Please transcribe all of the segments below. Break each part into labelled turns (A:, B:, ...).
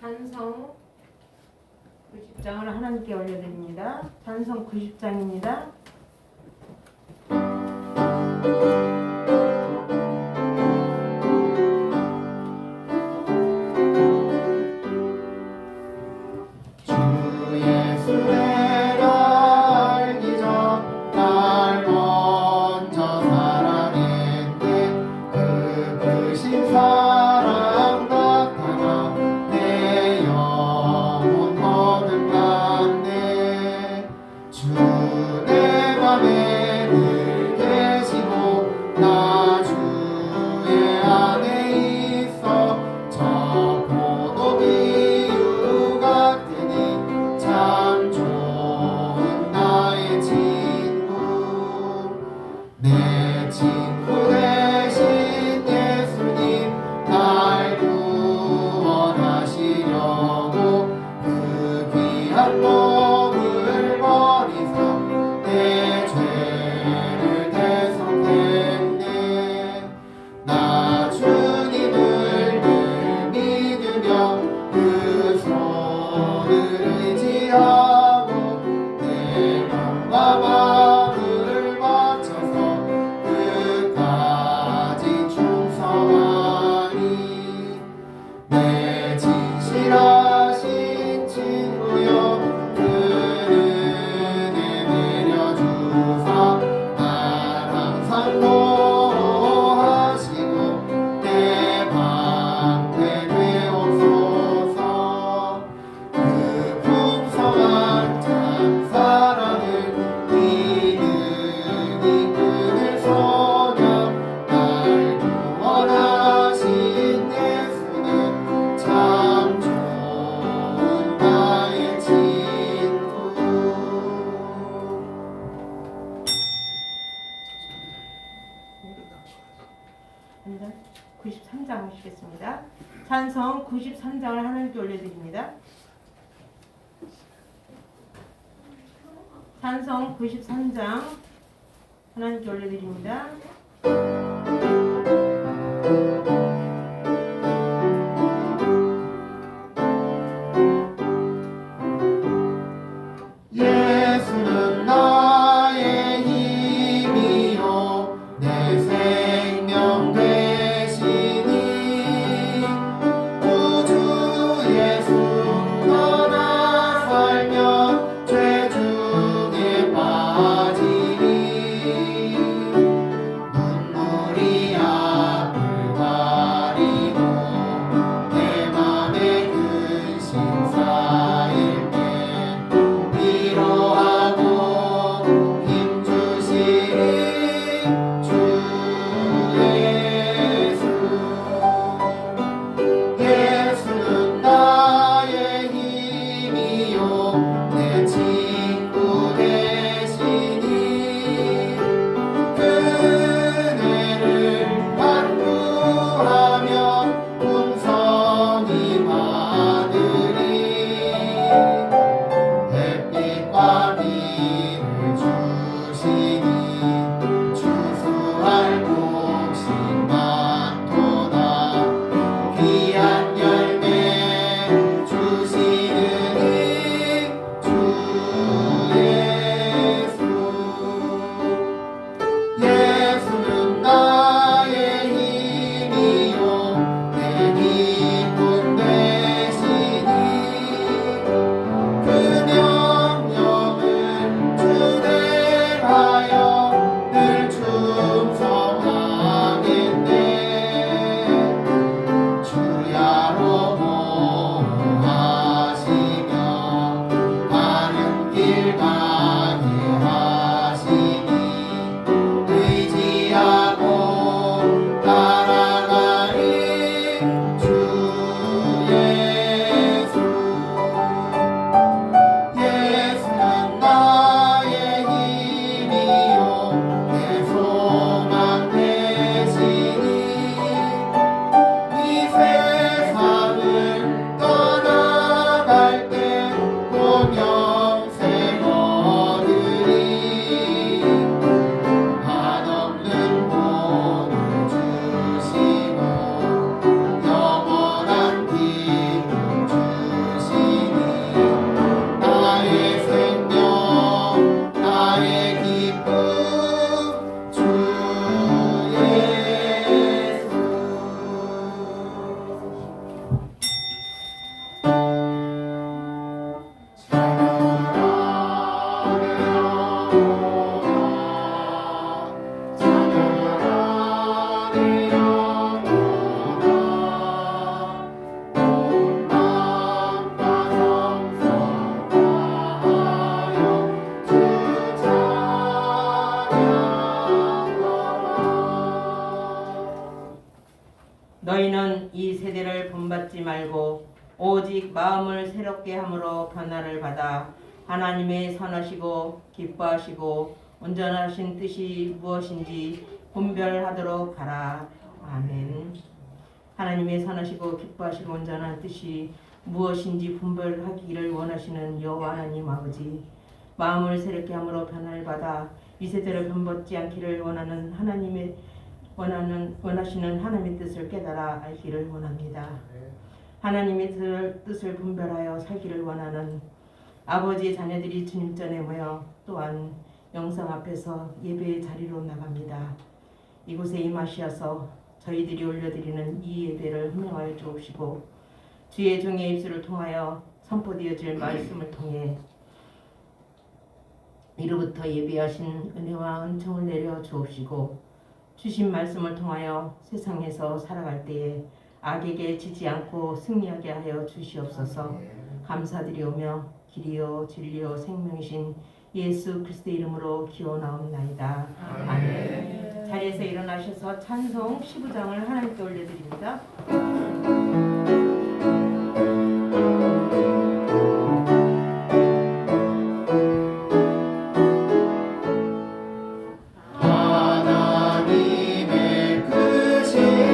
A: 찬성 90장을 하나님께 올려드립니다. 찬성 90장입니다.
B: 그 풍성한 찬사랑을
A: 93장 하시겠습니다. 찬송 93장을 하나님께 올려드립니다. 찬송 93장 하나님께 올려드립니다.
B: 예수는 나의 힘이요 내 생명 되시니 우주의 숨거나 살면 죄 중에 빠지니 눈물이 앞을 가리고 내 맘에 근심 쌓일 때 위로하고 힘주시니 주 예수 예수는 나의 힘이요 내 친구 되시니 그네를 간구하며 풍성히 받으리 햇빛과 비를 주시니 추수할 곡식 많도다 귀한 열매 주시느니 주 예수 예수는 나의 힘이요 내 기쁨 되시니 그 명령을 준행하여 늘 충성하겠네 주야로 모하시며 바른 길 가게 하시니 의지하고 따라가리 주 예수 예수는 나의 힘이요 내 소망 되시니 이 세상을 떠나갈 때 고명세 얻으리 한없는 복을 주시고 영원한 기쁨 주시니 나의 생명 나의 기쁨 주 예수 찬양하라 내 영혼아 찬양하라 내 영혼아 온 마음과 정성 다하여 주 찬양하라
A: 너희는 이 세대를 본받지 말고 오직 마음을 새롭게 함으로 변화를 받아 하나님의 선하시고 기뻐하시고 온전하신 뜻이 무엇인지 분별하도록 하라. 아멘. 하나님의 선하시고 기뻐하시고 온전한 뜻이 무엇인지 분별하기를 원하시는 여호와 하나님 아버지, 마음을 새롭게 함으로 변화를 받아 이 세대를 본받지 않기를 원하시는 하나님의 뜻을 깨달아 알기를 원합니다. 하나님의 뜻을 분별하여 살기를 원하는 아버지의 자녀들이 주님 전에 모여 또한 영상 앞에서 예배의 자리로 나갑니다. 이곳에 임하시어서 저희들이 올려드리는 이 예배를 훈명하여 주옵시고 주의 종의 입술을 통하여 선포되어질 말씀을 통해 이로부터 예비하신 은혜와 은총을 내려 주옵시고 주신 말씀을 통하여 세상에서 살아갈 때에 악에게 지지 않고 승리하게 하여 주시옵소서. 감사드리오며 길이요 진리요 생명이신 예수 그리스도의 이름으로 기원하옵나이다. 아멘. 자리에서 일어나셔서 찬송 15장을 하나님께 올려드립니다.
B: 하나님의 크신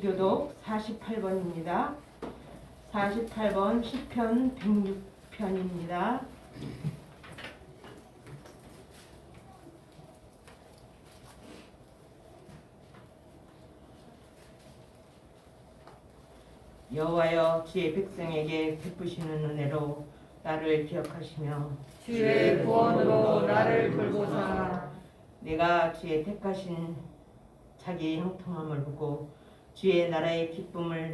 A: 교독 48번입니다. 48번 시편 106편입니다. 여호와여 주의 백성에게 베푸시는 은혜로 나를 기억하시며
C: 주의 구원으로 나를 돌보사.
A: 내가 주의 택하신 자기 형통함을 보고 주의 나라의 기쁨을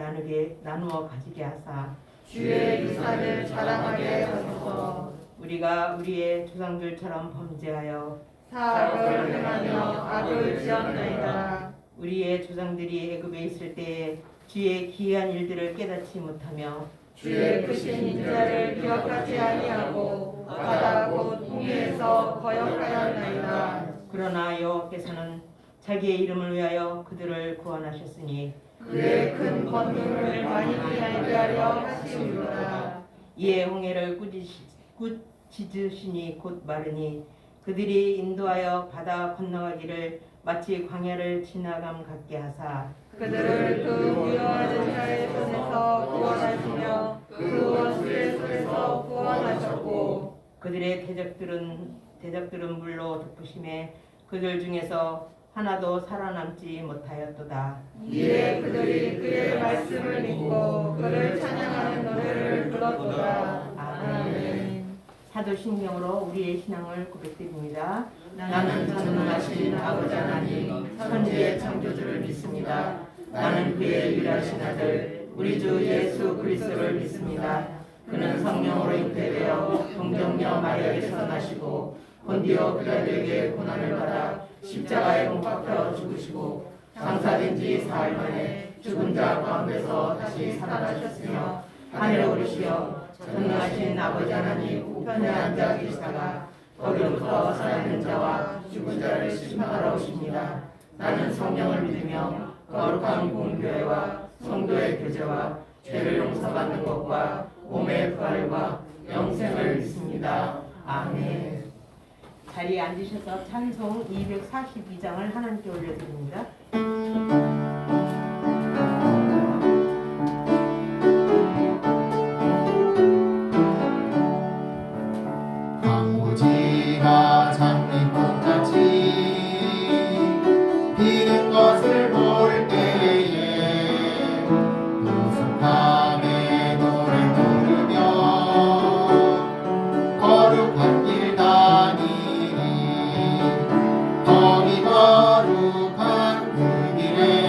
A: 나누어 가지게 하사
C: 주의 유산을 자랑하게 하소서.
A: 우리가 우리의 조상들처럼 범죄하여
C: 사악을 행하며 악을 지었나이다.
A: 우리의 조상들이 애굽에 있을 때에 주의 기이한 일들을 깨닫지 못하며
C: 주의 크신 인자를 기억하지 아니하고 바다 곧 홍해에서 거역하였나이다.
A: 그러나 여호와께서는 자기의 이름을 위하여 그들을 구원하셨으니
C: 그의 큰 권능을 많이 알게 하려 하시리로다.
A: 이에 홍해를 꾸짖으시니 곧 마르니 그들이 인도하여 바다 건너가기를 마치 광야를 지나감 같게 하사
C: 그들을 그 부여하는 자의 손에서 구원하시며 그 원수의 손에서 구원하셨고
A: 그들의 대적들은 물로 덮으심에 그들 중에서 하나도 살아남지 못하였도다.
C: 이에 그들이 그의 말씀을 믿고 그를 찬양하는 노래를 불렀도다. 아멘.
A: 사도신경으로 우리의 신앙을 고백드립니다. 나는 전능하신 아버지 하나님 천지의 창조주를 믿습니다. 나는 그의 유일하신 아들 우리 주 예수 그리스도를 믿습니다. 그는 성령으로 잉태되어 동정녀 마리아에게서 나시고 본디오 빌라도에게 고난을 받아 십자가에 못 박혀 죽으시고 장사된 지 사흘 만에 죽은 자 가운데서 다시 살아나셨으며 하늘에 오르시어 전능하신 아버지 하나님 우편에 앉아 계시다가 거기로부터 살아있는 자와 죽은 자를 심판하러 오십니다. 나는 성령을 믿으며 거룩한 공교회와 성도의 교제와 죄를 용서받는 것과 몸의 부활과 영생을 믿습니다. 아멘. 자리에 앉으셔서 찬송 242장을 하나님께 올려드립니다.
B: 황무지가 장미꽃같이 피는 것을 볼 때에 우스함에 노래 부르며 거룩한 길 다니니 거기 거룩한 그 길에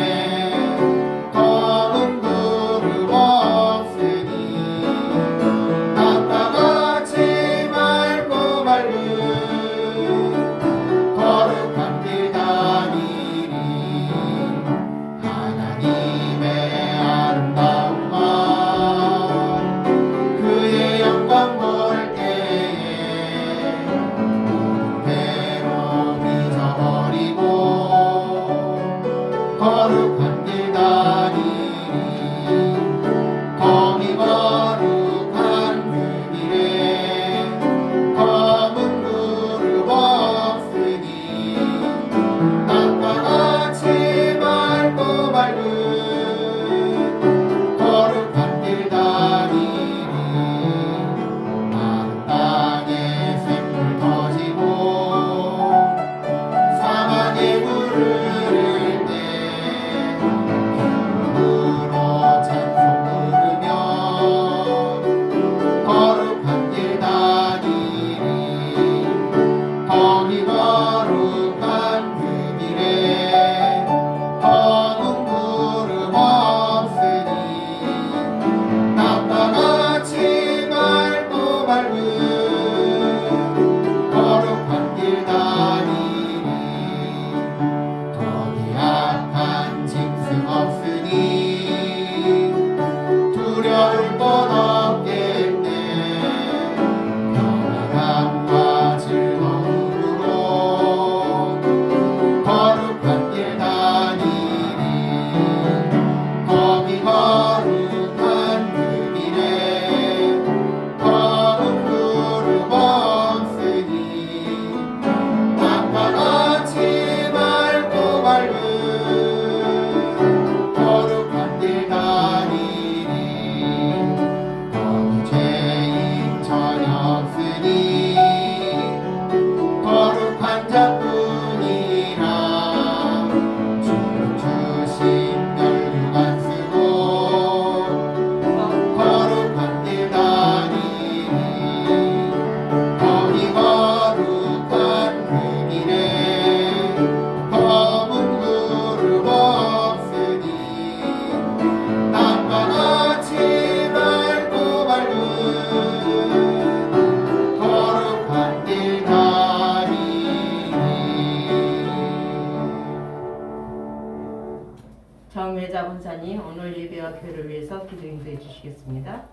A: 나훈사님 오늘 예배와 교회를 위해서 기도 인도해 주시겠습니다.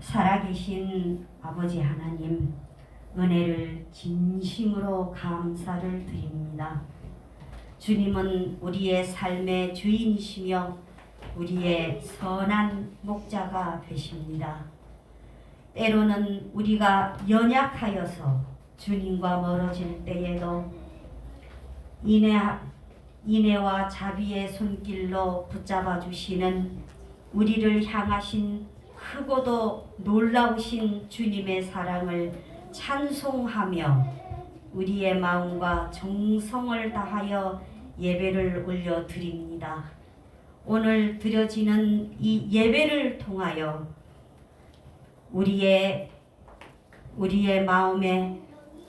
D: 살아계신 아버지 하나님, 은혜를 진심으로 감사를 드립니다. 주님은 우리의 삶의 주인이시며 우리의 선한 목자가 되십니다. 때로는 우리가 연약하여서 주님과 멀어질 때에도 인애와 자비의 손길로 붙잡아 주시는 우리를 향하신 크고도 놀라우신 주님의 사랑을 찬송하며 우리의 마음과 정성을 다하여 예배를 올려드립니다. 오늘 드려지는 이 예배를 통하여 우리의 마음에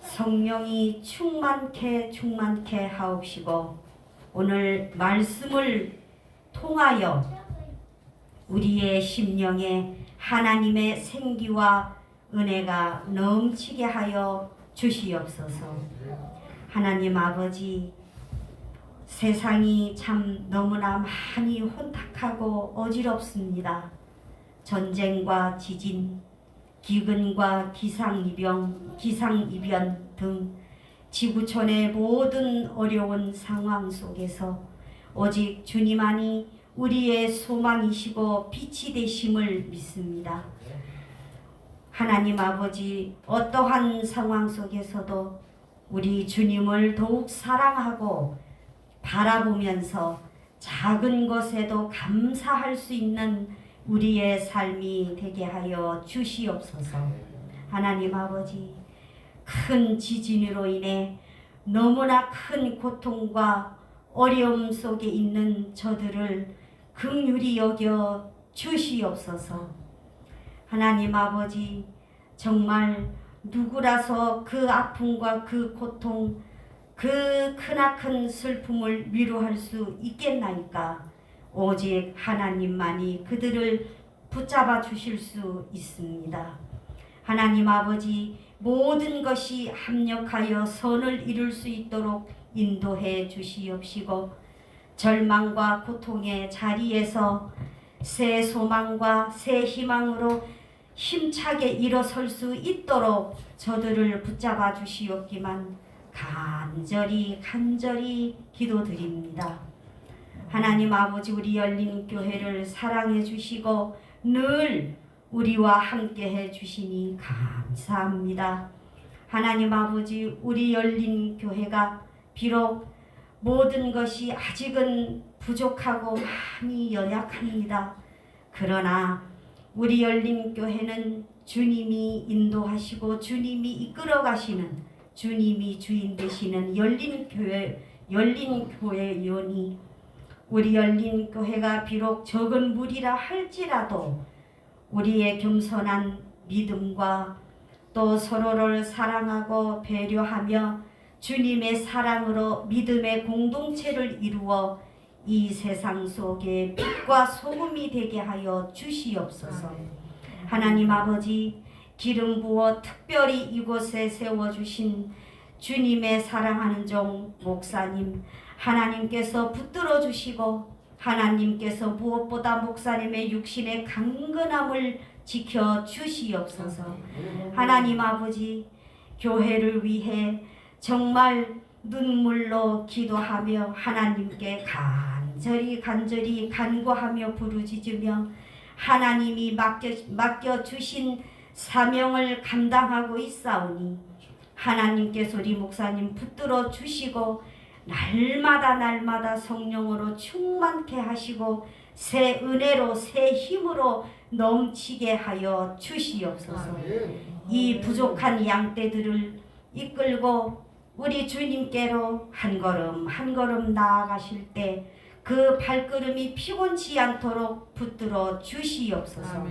D: 성령이 충만케 하옵시고 오늘 말씀을 통하여 우리의 심령에 하나님의 생기와 은혜가 넘치게 하여 주시옵소서. 하나님 아버지, 세상이 참 너무나 많이 혼탁하고 어지럽습니다. 전쟁과 지진, 기근과 기상이변 등 지구촌의 모든 어려운 상황 속에서 오직 주님만이 우리의 소망이시고 빛이 되심을 믿습니다. 하나님 아버지, 어떠한 상황 속에서도 우리 주님을 더욱 사랑하고 바라보면서 작은 것에도 감사할 수 있는 우리의 삶이 되게 하여 주시옵소서. 하나님 아버지, 큰 지진으로 인해 너무나 큰 고통과 어려움 속에 있는 저들을 긍휼히 여겨 주시옵소서. 하나님 아버지, 정말 누구라서 그 아픔과 그 고통, 그 크나큰 슬픔을 위로할 수 있겠나이까? 오직 하나님만이 그들을 붙잡아 주실 수 있습니다. 하나님 아버지, 모든 것이 합력하여 선을 이룰 수 있도록 인도해 주시옵시고 절망과 고통의 자리에서 새 소망과 새 희망으로 힘차게 일어설 수 있도록 저들을 붙잡아 주시옵기만 간절히 기도드립니다. 하나님 아버지, 우리 열린 교회를 사랑해 주시고 늘 우리와 함께 해 주시니 감사합니다. 하나님 아버지, 우리 열린 교회가 비록 모든 것이 아직은 부족하고 많이 연약합니다. 그러나 우리 열린 교회는 주님이 인도하시고 주님이 이끌어 가시는, 주님이 주인 되시는 열린 교회이오니 우리 열린 교회가 비록 적은 무리라 할지라도 우리의 겸손한 믿음과 또 서로를 사랑하고 배려하며 주님의 사랑으로 믿음의 공동체를 이루어 이 세상 속에 빛과 소금이 되게 하여 주시옵소서. 하나님 아버지, 기름 부어 특별히 이곳에 세워주신 주님의 사랑하는 종 목사님, 하나님께서 붙들어 주시고 하나님께서 무엇보다 목사님의 육신의 강건함을 지켜 주시옵소서. 하나님 아버지, 교회를 위해 정말 눈물로 기도하며 하나님께 간절히 간구하며 부르짖으며 하나님이 맡겨주신 사명을 감당하고 있사오니 하나님께서 우리 목사님 붙들어 주시고 날마다 성령으로 충만케 하시고 새 은혜로 새 힘으로 넘치게 하여 주시옵소서. 이 부족한 양떼들을 이끌고 우리 주님께로 한 걸음 나아가실 때 그 발걸음이 피곤치 않도록 붙들어 주시옵소서.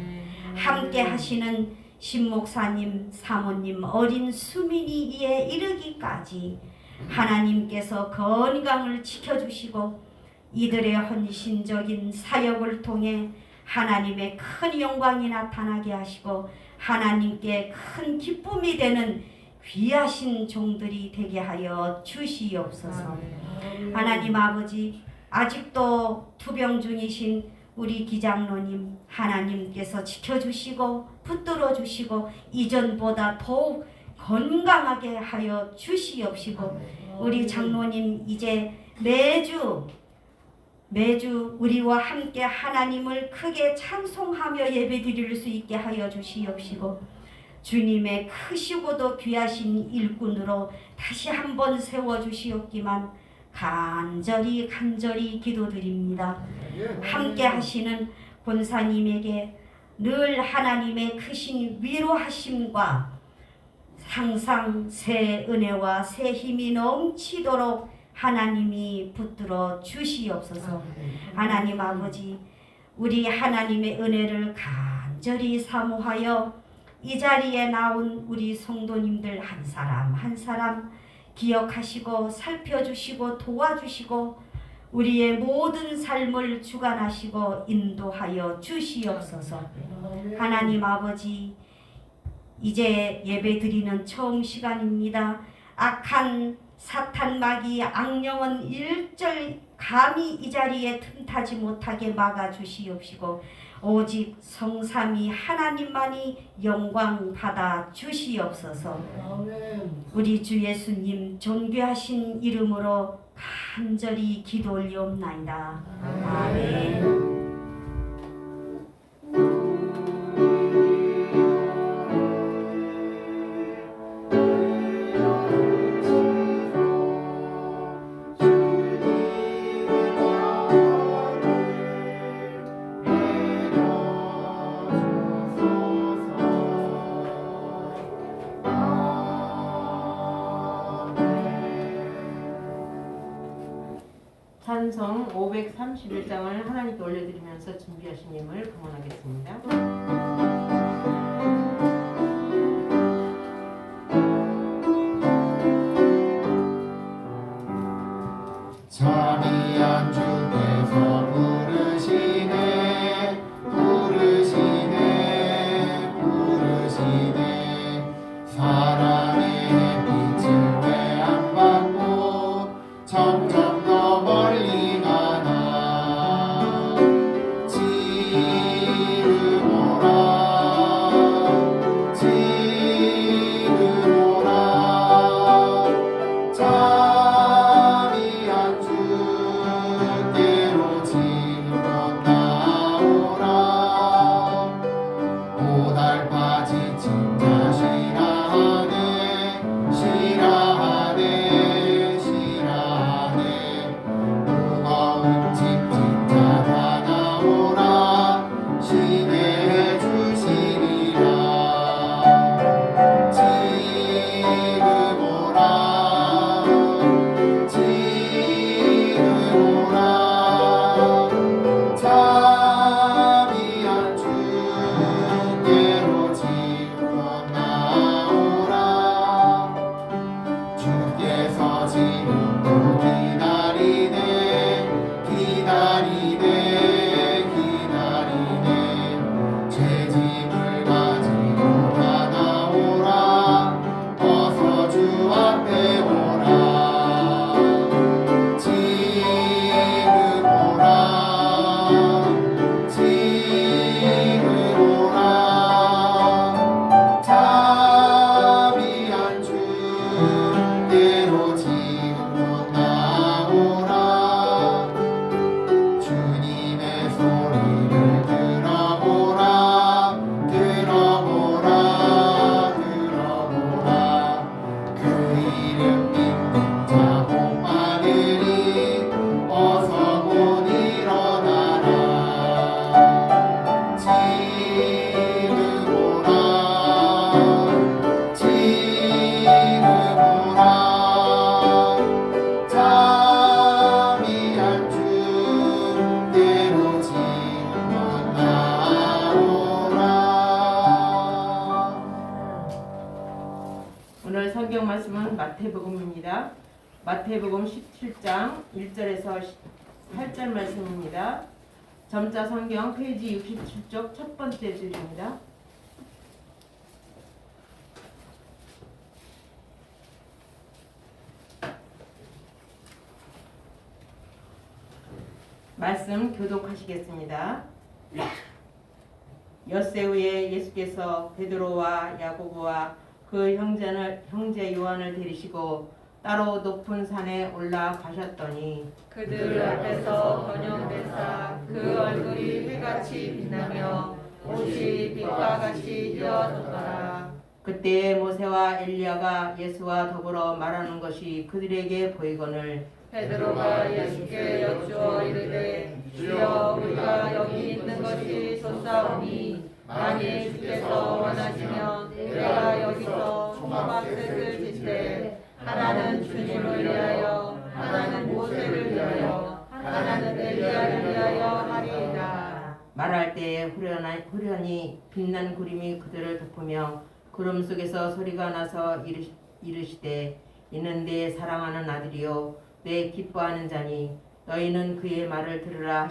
D: 함께 하시는 신목사님, 사모님, 어린 수민이 이에 이르기까지 하나님께서 건강을 지켜주시고 이들의 헌신적인 사역을 통해 하나님의 큰 영광이 나타나게 하시고 하나님께 큰 기쁨이 되는 귀하신 종들이 되게 하여 주시옵소서. 하나님 아버지, 아직도 투병 중이신 우리 기장로님 하나님께서 지켜주시고 붙들어 주시고 이전보다 더욱 건강하게 하여 주시옵시고, 우리 장로님 이제 매주 우리와 함께 하나님을 크게 찬송하며 예배드릴 수 있게 하여 주시옵시고, 주님의 크시고도 귀하신 일꾼으로 다시 한번 세워주시옵기만 간절히 기도드립니다. 함께 하시는 권사님에게 늘 하나님의 크신 위로하심과 항상 새 은혜와 새 힘이 넘치도록 하나님이 붙들어 주시옵소서. 하나님 아버지, 우리 하나님의 은혜를 간절히 사모하여 이 자리에 나온 우리 성도님들 한 사람 한 사람 기억하시고 살펴주시고 도와주시고 우리의 모든 삶을 주관하시고 인도하여 주시옵소서. 하나님 아버지, 이제 예배드리는 처음 시간입니다. 악한 사탄 마귀 악령은 일절 감히 이 자리에 틈타지 못하게 막아주시옵시고, 오직 성삼위 하나님만이 영광 받아 주시옵소서. 우리 주 예수님 존귀하신 이름으로 간절히 기도 올리옵나이다. 아멘.
A: 찬송 531장을 하나님께 올려드리면서 준비하신 힘을 금원하겠습니다.
B: 자비한 주께서 부르시네 부르시네 부르시네 사랑의 빛을 왜 안 받고 점점 더 멀리 가나 지르노라 지르노라 자비한 주께로 지금 나오라 고달파 지친 자 싫어하네 싫어하네 싫어하네 무거운 짐진 자 다 나오라 쉬게 해주시리라 지금 오라 지금 오라 자비한 주께로 지금 나오라 주께서 지금도 기다리네 기다리네 기다리네 죄 짐을 가지고 다 나오라 어서 주 앞에 오라 지금 오라 지금 오라 자비한 주께로 지금 나오라 주님의 소리를 들어보라 들어보라 들어보라 그 이름 믿는 자 복받으리 어서 곧 일어나라 지금 오라 지금 오라 자비한 주께로 지금 나오라.
A: 오늘 성경 말씀은 마태복음입니다. 마태복음 17장 1절에서 8절 말씀입니다. 점자 성경 페이지 67쪽 첫 번째 줄입니다. 말씀 교독하시겠습니다. 엿새 후에 예수께서 베드로와 야고보와 그 형제 요한을 데리시고 따로 높은 산에 올라가셨더니
C: 그들 앞에서 번영되사 그 얼굴이 해같이 빛나며 옷이 빛과 같이 휘어졌더라.
A: 그때 모세와 엘리야가 예수와 더불어 말하는 것이 그들에게 보이거늘
C: 베드로가 예수께 여쭈어 이르되 주여 우리가 여기 있는 것이 좋사오니 만일 주께서 원하시면 내가 여기서 초막셋을 짓되 하나는 주님을 위하여 하나는 모세를 위하여 하나는 엘리야를 위하여 하리이다.
A: 말할 때에 후련히 빛난 구름이 그들을 덮으며 구름 속에서 소리가 나서 이르시되 이는 내 사랑하는 아들이요 내 기뻐하는 자니 너희는 그의 말을 들으라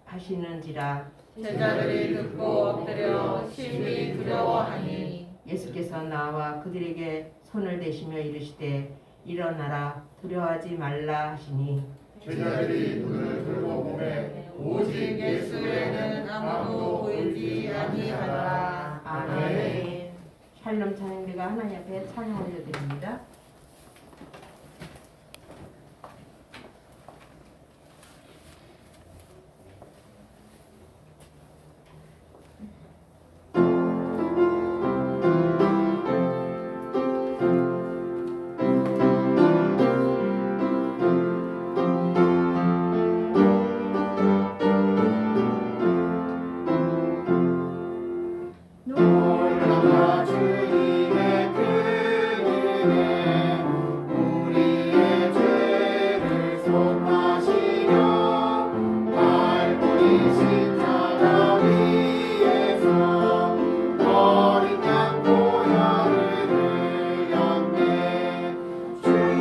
A: 하시는지라.
C: 제자들이 듣고 엎드려 심히 두려워하니
A: 예수께서 나와 그들에게 손을 대시며 이르시되 일어나라 두려워하지 말라 하시니
B: 제자들이 눈을 들고 보매
C: 오직 예수 외에는 아무도 보이지 아니하더라. 아멘.
A: 샬롬 찬양대가 하나님 앞에 찬양 올려드립니다.
B: 놀랍다 주님의 그 은혜 우리의 죄를 속하시며 갈보리 십자가 위에서 어린 양 보혈을 흘렸네. 주의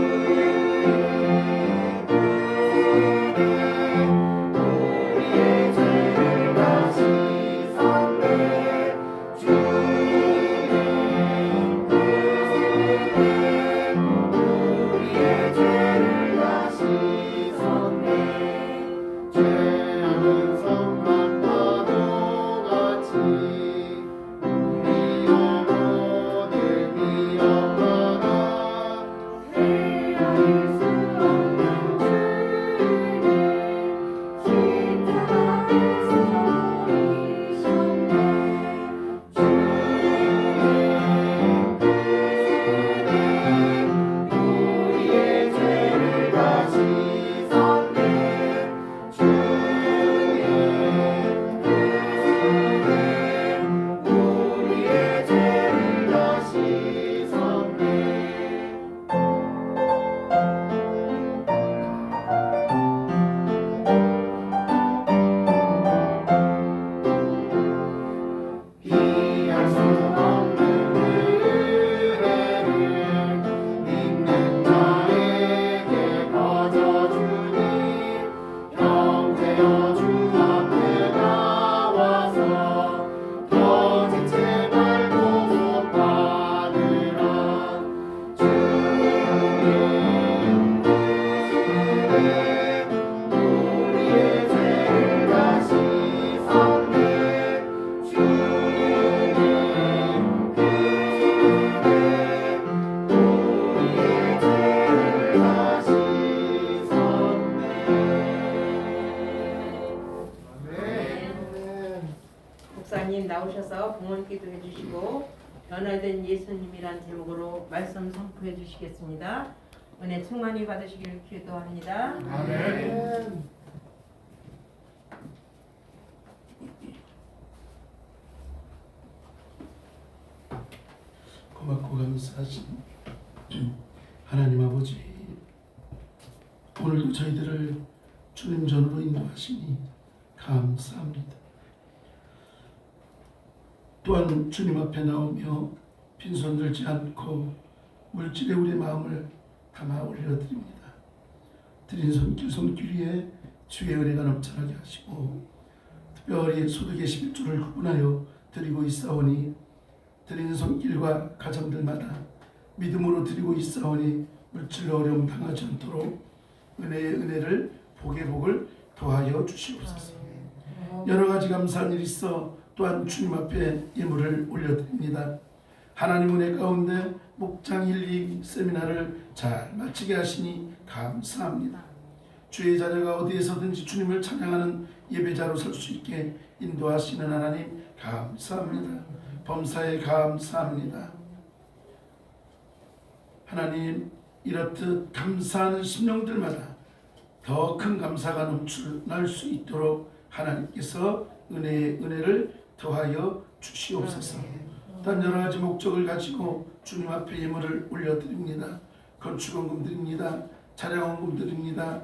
B: 우리의 죄를 다시 섰네. 우리의 죄를 다시 섰네. 죄악은 성난 파도같이 우리 영혼을 위협하나 헤아릴 수 없는 주님 십자가에서 버리셨네. 우리의 죄를 다시 섰네. 주의 우리의 죄를 다시 섰네. 비할 수 없는 은혜를 믿는 자에게 거저주니 형제여 주 앞에 나와서 더 지체 말고 못 받으라. 주의 은혜 우리의 죄를 다시 섰네. 주의 우리의 죄를 다시 섰네.
A: 목사님 나오셔서 봉헌 기도해 주시고 변화된 예수님이란 제목으로 말씀 선포해 주시겠습니다. 은혜 충만히 받으시길 기도합니다.
B: 아멘.
E: 고맙고 감사하신 하나님 아버지, 오늘도 저희들을 주님 전으로 인도하시니 감사합니다. 또한 주님 앞에 나오며 빈손 들지 않고 물질에 우리의 마음을 담아 올려드립니다. 드린 손길 위에 주의 은혜가 넘쳐나게 하시고 특별히 소득의 11조를 구분하여 드리고 있사오니 드리는 손길과 가정들마다 믿음으로 드리고 있사오니 물질로 어려움 당하지 않도록 은혜의 은혜를 복의 복을 도와여 주시옵소서. 여러 가지 감사한 일이 있어 또한 주님 앞에 예물을 올려드립니다. 하나님 은혜 가운데 목장 힐링 세미나를 잘 마치게 하시니 감사합니다. 주의 자녀가 어디에서든지 주님을 찬양하는 예배자로 설 수 있게 인도하시는 하나님 감사합니다. 범사에 감사합니다. 하나님 이렇듯 감사하는 심령들마다 더 큰 감사가 넘쳐날 수 있도록 하나님께서 은혜의 은혜를 더하여 주시옵소서. 단 여러 가지 목적을 가지고 주님 앞에 예물을 올려드립니다. 건축원금 드립니다. 차량원금 드립니다.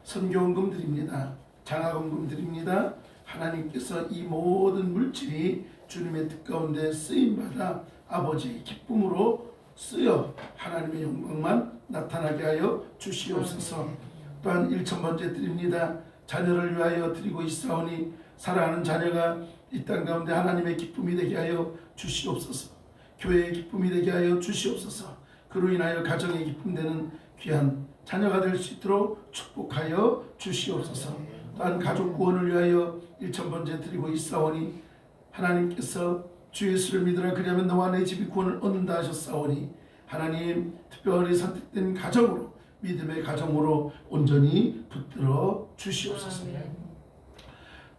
E: 선교원금 드립니다. 장학원금 드립니다. 하나님께서 이 모든 물질이 주님의 뜻 가운데 쓰임받아 아버지의 기쁨으로 쓰여 하나님의 영광만 나타나게 하여 주시옵소서. 또한 1,000번째 드립니다. 자녀를 위하여 드리고 있사오니 사랑하는 자녀가 이 땅 가운데 하나님의 기쁨이 되게 하여 주시옵소서. 교회의 기쁨이 되게 하여 주시옵소서. 그로 인하여 가정의 기쁨 되는 귀한 자녀가 될 수 있도록 축복하여 주시옵소서. 또한 가족 구원을 위하여 1,000번째 드리고 있사오니 하나님께서 주 예수를 믿으라 그리하면 너와 내 집이 구원을 얻는다 하셨사오니 하나님 특별히 선택된 가정으로 믿음의 가정으로 온전히 붙들어 주시옵소서.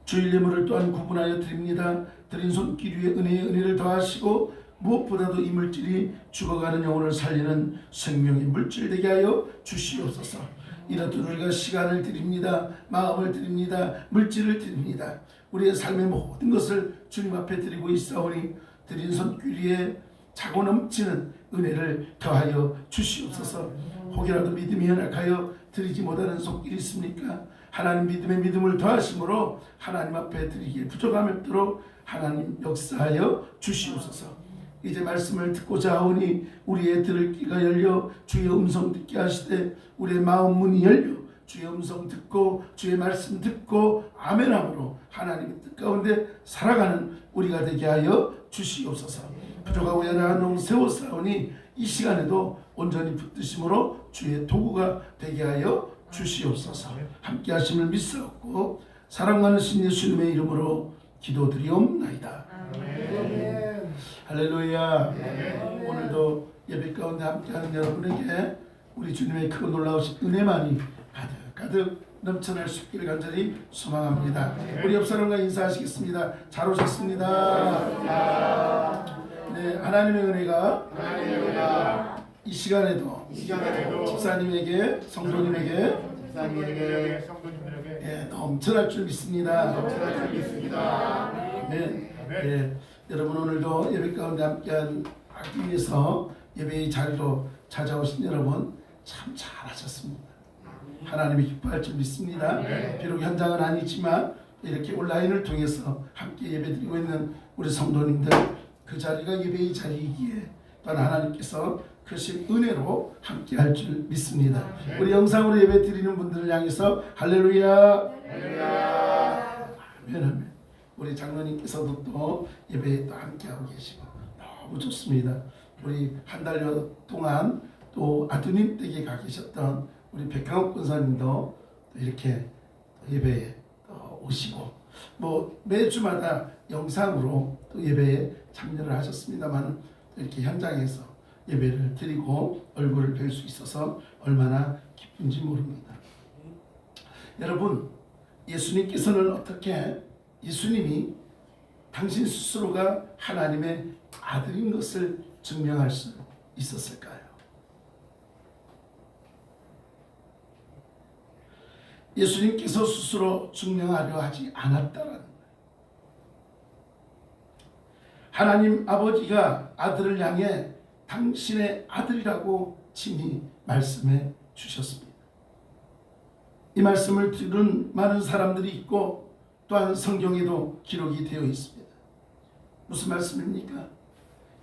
E: 주일 예물을 또한 구분하여 드립니다. 드린 손길 위에 은혜의 은혜를 더하시고 무엇보다도 이 물질이 죽어가는 영혼을 살리는 생명의 물질 되게 하여 주시옵소서. 이렇듯 우리가 시간을 드립니다. 마음을 드립니다. 물질을 드립니다. 우리의 삶의 모든 것을 주님 앞에 드리고 있사오니 드린 손길 위에 차고 넘치는 은혜를 더하여 주시옵소서. 혹이라도 믿음이 연약하여 드리지 못하는 손길이 있습니까? 하나님 믿음의 믿음을 더하심으로 하나님 앞에 드리기에 부족함이 없도록 하나님 역사하여 주시옵소서. 이제 말씀을 듣고자 하오니 우리의 들을 귀가 열려 주의 음성 듣게 하시되 우리의 마음 문이 열려 주의 음성 듣고 주의 말씀 듣고 아멘함으로 하나님의 뜻 가운데 살아가는 우리가 되게 하여 주시옵소서. 부족하고 연약한 영 세웠사오니 이 시간에도 온전히 붙드심으로 주의 도구가 되게 하여 주시옵소서. 함께 하심을 믿사옵고 사랑 많으신 예수님의 이름으로 기도드리옵나이다.
B: 아멘.
E: 할렐루야. 오늘도 예배 가운데 함께하는 여러분에게 우리 주님의 크고 놀라우신 은혜만이 가득 넘쳐날 수 있기를 간절히 소망합니다. 우리 옆 사람과 인사하시겠습니다. 잘 오셨습니다. 네, 하나님의 은혜가 이 시간에도 집사님에게 성도님에게 넘쳐날 줄 믿습니다. 네, 여러분 오늘도 예배 가운데 함께하기 위해서 예배의 자리로 찾아오신 여러분 참 잘하셨습니다. 하나님이 기뻐할 줄 믿습니다. 비록 현장은 아니지만 이렇게 온라인을 통해서 함께 예배드리고 있는 우리 성도님들 그 자리가 예배의 자리이기에 또한 하나님께서 크신 은혜로 함께할 줄 믿습니다. 우리 영상으로 예배 드리는 분들을 향해서 할렐루야. 아멘. 우리 장로님께서도 또 예배에 또 함께하고 계시고 너무 좋습니다. 우리 한 달여 동안 또 아드님 댁에 가 계셨던 우리 백강옥 권사님도 또 이렇게 예배에 오시고 뭐 매주마다 영상으로 또 예배에 참여를 하셨습니다만 이렇게 현장에서 예배를 드리고 얼굴을 뵐 수 있어서 얼마나 기쁜지 모릅니다. 여러분 예수님께서는 어떻게 예수님이 당신 스스로가 하나님의 아들인 것을 증명할 수 있었을까요? 예수님께서 스스로 증명하려 하지 않았다라는 거예요. 하나님 아버지가 아들을 향해 당신의 아들이라고 친히 말씀해 주셨습니다. 이 말씀을 들은 많은 사람들이 있고 또한 성경에도 기록이 되어 있습니다. 무슨 말씀입니까?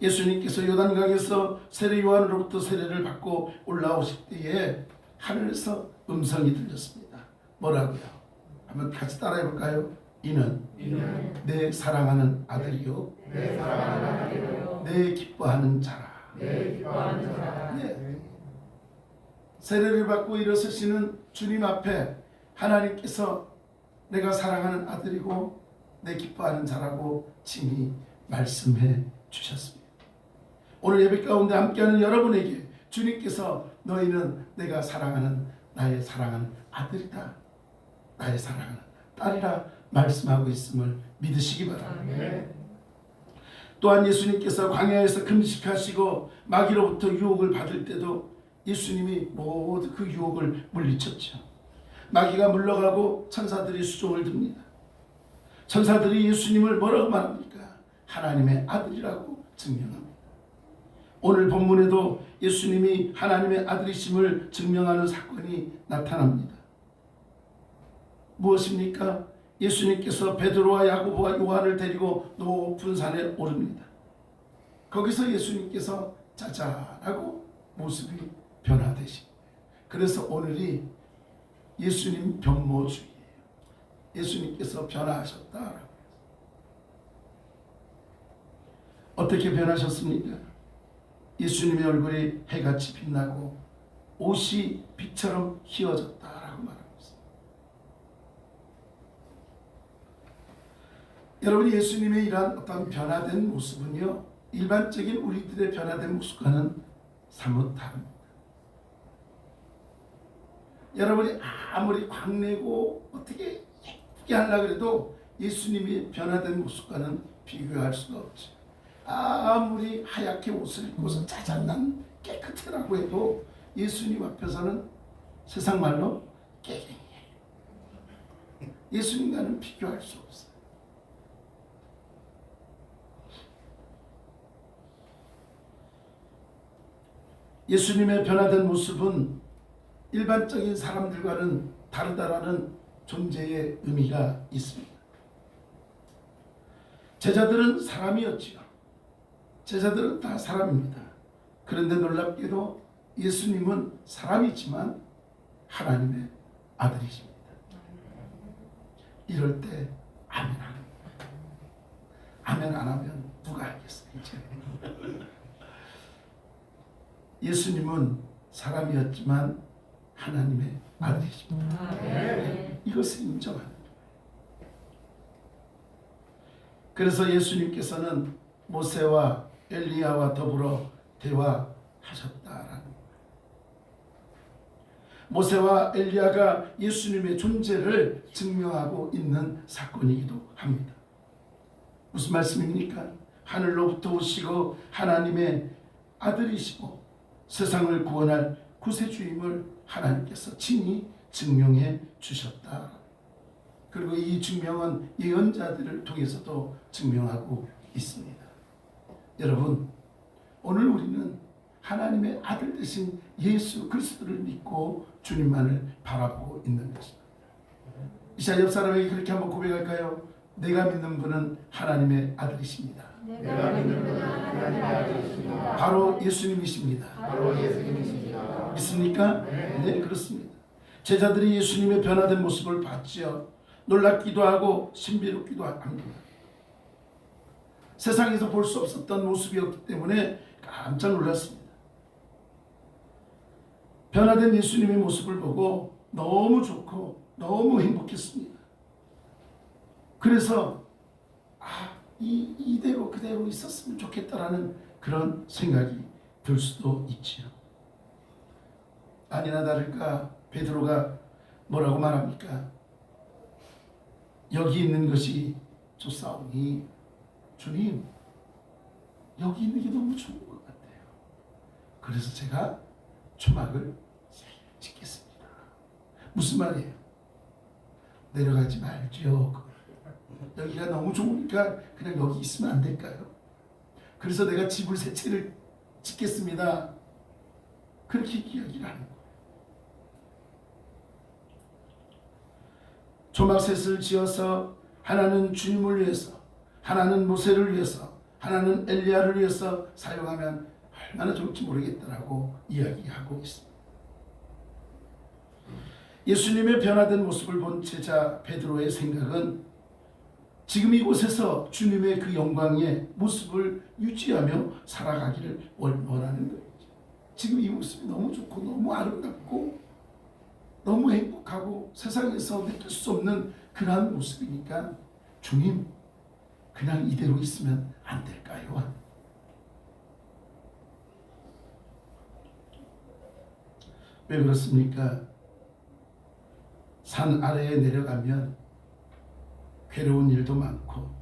E: 예수님께서 요단강에서 세례 요한으로부터 세례를 받고 올라오실 때에 하늘에서 음성이 들렸습니다. 뭐라고요? 한번 같이 따라해 볼까요? 이는 내 사랑하는 아들이요 내 기뻐하는 자라. 네. 세례를 받고 일어서시는 주님 앞에 하나님께서 내가 사랑하는 아들이고 내 기뻐하는 자라고 친히 말씀해 주셨습니다. 오늘 예배 가운데 함께하는 여러분에게 주님께서 너희는 내가 사랑하는 나의 사랑하는 아들이다, 나의 사랑하는 딸이라 말씀하고 있음을 믿으시기 바랍니다. 또한 예수님께서 광야에서 금식하시고 마귀로부터 유혹을 받을 때도 예수님이 모두 그 유혹을 물리쳤죠. 마귀가 물러가고 천사들이 수종을 듭니다. 천사들이 예수님을 뭐라고 말합니까? 하나님의 아들이라고 증명합니다. 오늘 본문에도 예수님이 하나님의 아들이심을 증명하는 사건이 나타납니다. 무엇입니까? 예수님께서 베드로와 야고보와 요한을 데리고 높은 산에 오릅니다. 거기서 예수님께서 짜잔하고 모습이 변화되십니다. 그래서 오늘이 예수님 변모주의예요. 예수님께서 변화하셨다. 어떻게 변하셨습니까? 예수님의 얼굴이 해같이 빛나고 옷이 빛처럼 휘어졌다라고 말합니다. 여러분, 예수님의 이러한 어떤 변화된 모습은요, 일반적인 우리들의 변화된 모습과는 사뭇 다릅니다. 여러분이 아무리 광내고 어떻게 예쁘게 하려고 해도 예수님이 변화된 모습과는 비교할 수가 없죠. 아무리 하얗게 옷을 입고서 짜잔난 깨끗하라고 해도 예수님 앞에서는 세상 말로 깨갱이에요. 예수님과는 비교할 수 없어요. 예수님의 변화된 모습은 일반적인 사람들과는 다르다라는 존재의 의미가 있습니다. 제자들은 사람이었지요. 제자들은 다 사람입니다. 그런데 놀랍게도 예수님은 사람이지만 하나님의 아들이십니다. 이럴 때 아멘 안 합니다. 아멘 안 하면 누가 하겠어요? 이제. 예수님은 사람이었지만 하나님의 아들이십니다. 이것을 인정합니다. 그래서 예수님께서는 모세와 엘리야와 더불어 대화하셨다라는 거예요. 모세와 엘리야가 예수님의 존재를 증명하고 있는 사건이기도 합니다. 무슨 말씀입니까? 하늘로부터 오시고 하나님의 아들이시고 세상을 구원할 구세주임을 하나님께서 친히 증명해 주셨다. 그리고 이 증명은 예언자들을 통해서도 증명하고 있습니다. 여러분, 오늘 우리는 하나님의 아들 되신 예수 그리스도를 믿고 주님만을 바라보고 있는 것입니다. 이제 옆 사람에게 그렇게 한번 고백할까요? 내가 믿는 분은 하나님의 아들이십니다.
C: 내가 믿는 분은 하나님의 아들이십니다.
E: 바로 예수님이십니다.
C: 바로 예수님이십니다.
E: 믿습니까? 네, 그렇습니다. 제자들이 예수님의 변화된 모습을 봤지요. 놀랍기도 하고 신비롭기도 합니다. 세상에서 볼 수 없었던 모습이었기 때문에 깜짝 놀랐습니다. 변화된 예수님의 모습을 보고 너무 좋고 너무 행복했습니다. 그래서 이대로 그대로 있었으면 좋겠다라는 그런 생각이 들 수도 있지요. 아니나 다를까 베드로가 뭐라고 말합니까? 여기 있는 것이 좋사오니 주님, 여기 있는 게 너무 좋은 것 같아요. 그래서 제가 초막을 짓겠습니다. 무슨 말이에요? 내려가지 말죠. 여기가 너무 좋으니까 그냥 여기 있으면 안 될까요? 그래서 내가 집을 세 채를 짓겠습니다. 그렇게 이야기를 하는 거예요. 초막셋을 지어서 하나는 주님을 위해서, 하나는 모세를 위해서, 하나는 엘리야를 위해서 사용하면 얼마나 좋을지 모르겠다라고 이야기하고 있습니다. 예수님의 변화된 모습을 본 제자 베드로의 생각은 지금 이곳에서 주님의 그 영광의 모습을 유지하며 살아가기를 원하는 거예요. 지금 이 모습이 너무 좋고 너무 아름답고 너무 행복하고 세상에서 느낄 수 없는 그러한 모습이니까 주님 그냥 이대로 있으면 안 될까요? 왜 그렇습니까? 산 아래에 내려가면 괴로운 일도 많고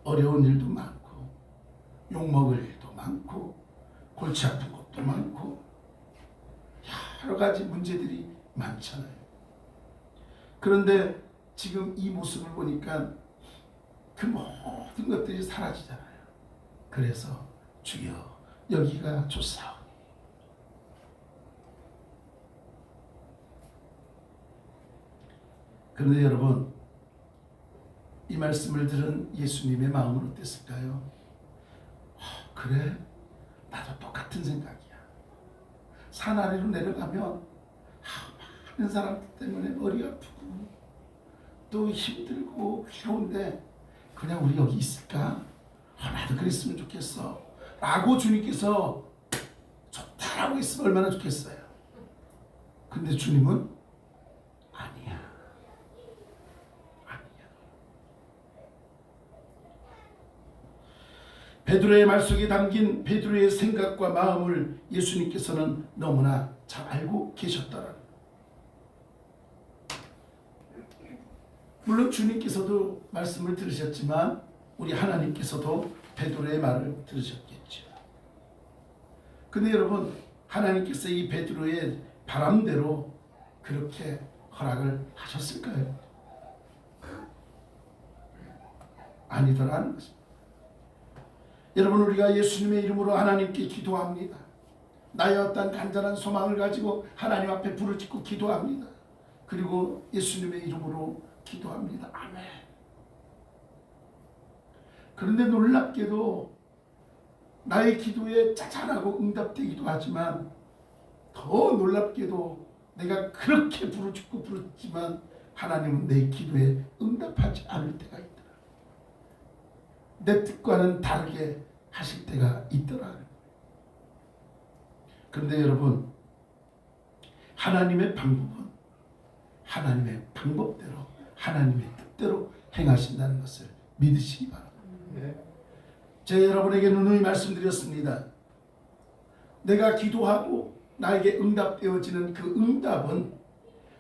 E: 어려운 일도 많고 욕먹을 일도 많고 골치 아픈 것도 많고 여러 가지 문제들이 많잖아요. 그런데 지금 이 모습을 보니까 그 모든 것들이 사라지잖아요. 그래서 주여 여기가 좋사오니 그런데 여러분 이 말씀을 들은 예수님의 마음은 어땠을까요? 그래? 나도 똑같은 생각이야. 산 아래로 내려가면 많은 사람들 때문에 머리 아프고 또 힘들고 괴로운데 그냥 우리 여기 있을까? 나도 그랬으면 좋겠어 라고 주님께서 좋다라고 했으면 얼마나 좋겠어요. 근데 주님은 아니야. 베드로의 말 속에 담긴 베드로의 생각과 마음을 예수님께서는 너무나 잘 알고 계셨더라는 거예요. 물론 주님께서도 말씀을 들으셨지만 우리 하나님께서도 베드로의 말을 들으셨겠죠. 근데 여러분 하나님께서 이 베드로의 바람대로 그렇게 허락을 하셨을까요? 아니더라는 것입니다. 여러분 우리가 예수님의 이름으로 하나님께 기도합니다. 나의 어떤 간절한 소망을 가지고 하나님 앞에 부르짖고 기도합니다. 그리고 예수님의 이름으로 기도합니다. 아멘. 그런데 놀랍게도 나의 기도에 짜잘하고 응답되기도 하지만 더 놀랍게도 내가 그렇게 부르짖지만 하나님은 내 기도에 응답하지 않을 때가 있더라. 내 뜻과는 다르게 하실 때가 있더라. 그런데 여러분 하나님의 방법은 하나님의 방법대로 하나님의 뜻대로 행하신다는 것을 믿으시기 바랍니다. 제가 여러분에게 누누이 말씀드렸습니다. 내가 기도하고 나에게 응답되어지는 그 응답은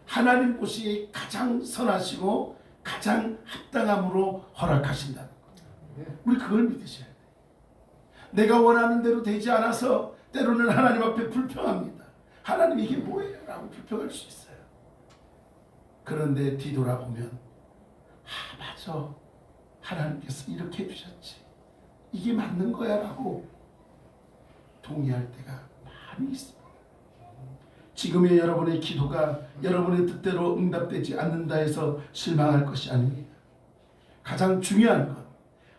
E: 하나님 보시기에 가장 선하시고 가장 합당함으로 허락하신다는 것. 우리 그걸 믿으셔야 돼요. 내가 원하는 대로 되지 않아서 때로는 하나님 앞에 불평합니다. 하나님 이게 뭐예요? 라고 불평할 수 있어요. 그런데 뒤돌아보면 맞아. 하나님께서 이렇게 해주셨지. 이게 맞는 거야 라고 동의할 때가 많이 있습니다. 지금의 여러분의 기도가 여러분의 뜻대로 응답되지 않는다 해서 실망할 것이 아닙니다. 가장 중요한 건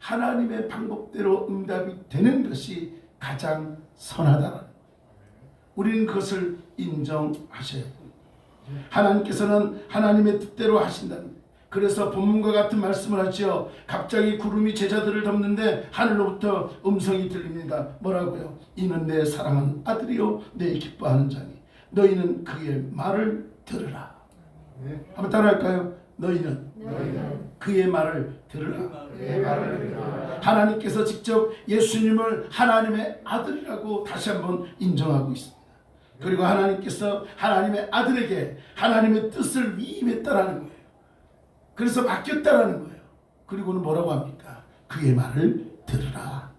E: 하나님의 방법대로 응답이 되는 것이 가장 선하다는 거예요. 우리는 그것을 인정하셔야 됩니다. 하나님께서는 하나님의 뜻대로 하신다는 거예요. 그래서 본문과 같은 말씀을 하죠. 갑자기 구름이 제자들을 덮는데 하늘로부터 음성이 들립니다. 뭐라고요? 이는 내 사랑하는 아들이요 내 기뻐하는 자니 너희는 그의 말을 들으라. 한번 따라할까요? 너희는 그의 말을 들으라. 하나님께서 직접 예수님을 하나님의 아들이라고 다시 한번 인정하고 있습니다. 그리고 하나님께서 하나님의 아들에게 하나님의 뜻을 위임했다라는 거예요. 그래서 맡겼다라는 거예요. 그리고는 뭐라고 합니까? 그의 말을 들으라.